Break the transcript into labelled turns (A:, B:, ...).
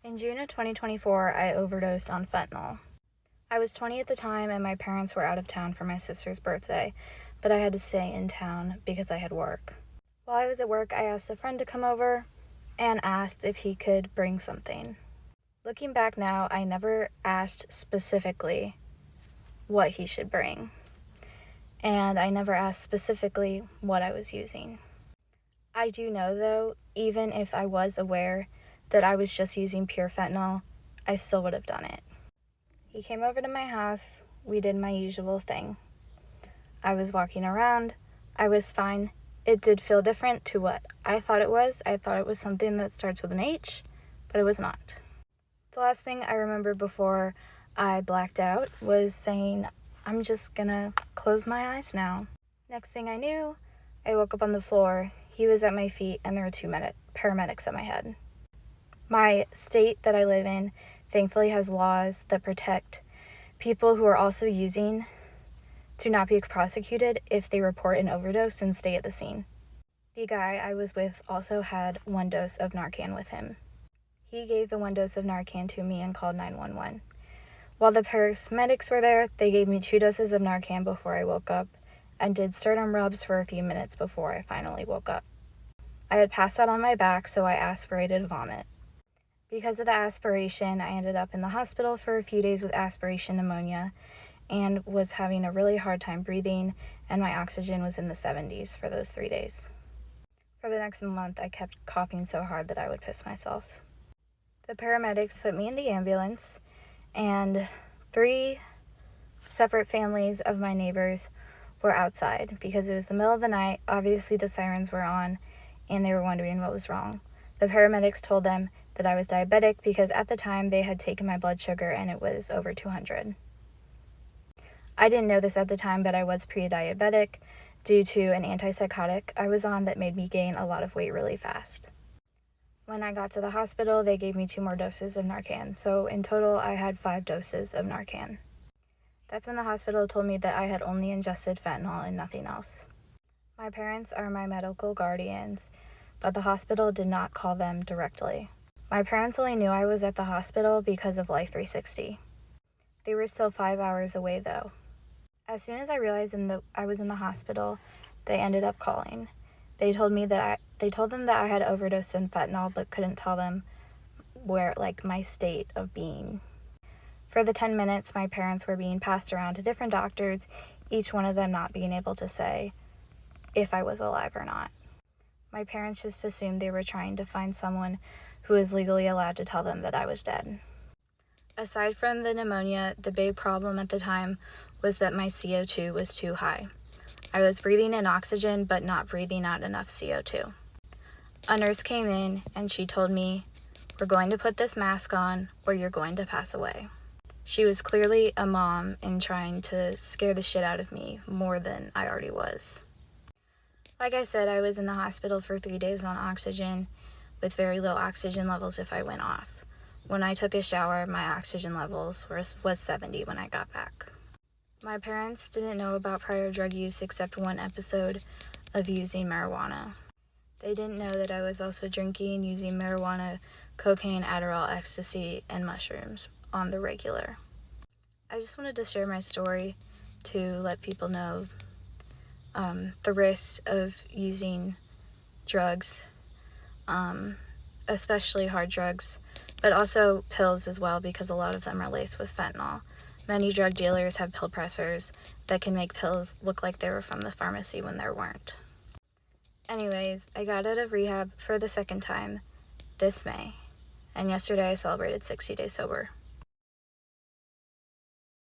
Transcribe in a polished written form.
A: In June of 2024, I overdosed on fentanyl. I was 20 at the time and my parents were out of town for my sister's birthday, but I had to stay in town because I had work. While I was at work, I asked a friend to come over and asked if he could bring something. Looking back now, I never asked specifically what he should bring, and I never asked specifically what I was using. I do know, though, even if I was aware that I was just using pure fentanyl, I still would have done it. He came over to my house. We did my usual thing. I was walking around. I was fine. It did feel different to what I thought it was. I thought it was something that starts with an H, but it was not. The last thing I remember before I blacked out was saying, I'm just gonna close my eyes now. Next thing I knew, I woke up on the floor. He was at my feet, and there were two paramedics at my head. My state that I live in thankfully has laws that protect people who are also using to not be prosecuted if they report an overdose and stay at the scene. The guy I was with also had 1 dose of Narcan with him. He gave the 1 dose of Narcan to me and called 911. While the paramedics were there, they gave me 2 doses of Narcan before I woke up and did sternum rubs for a few minutes before I finally woke up. I had passed out on my back, so I aspirated vomit. Because of the aspiration, I ended up in the hospital for a few days with aspiration pneumonia and was having a really hard time breathing, and my oxygen was in the 70s for those 3 days. For the next month, I kept coughing so hard that I would piss myself. The paramedics put me in the ambulance, and 3 separate families of my neighbors were outside because it was the middle of the night. Obviously, the sirens were on, and they were wondering what was wrong. The paramedics told them that I was diabetic because at the time they had taken my blood sugar and it was over 200. I didn't know this at the time, but I was pre-diabetic due to an antipsychotic I was on that made me gain a lot of weight really fast. When I got to the hospital, they gave me 2 more doses of Narcan, so in total I had 5 doses of Narcan. That's when the hospital told me that I had only ingested fentanyl and nothing else. My parents are my medical guardians, but the hospital did not call them directly. My parents only knew I was at the hospital because of Life 360. They were still 5 hours away, though. As soon as I realized I was in the hospital, they ended up calling. They told them that I had overdosed in fentanyl, but couldn't tell them my state of being. For the 10 minutes, my parents were being passed around to different doctors, each one of them not being able to say if I was alive or not. My parents just assumed they were trying to find someone who was legally allowed to tell them that I was dead. Aside from the pneumonia, the big problem at the time was that my CO2 was too high. I was breathing in oxygen but not breathing out enough CO2. A nurse came in and she told me, "We're going to put this mask on or you're going to pass away." She was clearly a mom and trying to scare the shit out of me more than I already was. Like I said, I was in the hospital for 3 days on oxygen with very low oxygen levels if I went off. When I took a shower, my oxygen levels was 70 when I got back. My parents didn't know about prior drug use except 1 episode of using marijuana. They didn't know that I was also drinking, using marijuana, cocaine, Adderall, ecstasy, and mushrooms on the regular. I just wanted to share my story to let people know the risks of using drugs, especially hard drugs, but also pills as well, because a lot of them are laced with fentanyl. Many drug dealers have pill pressers that can make pills look like they were from the pharmacy when they weren't. Anyways, I got out of rehab for the 2nd time this May, and yesterday I celebrated 60 days sober.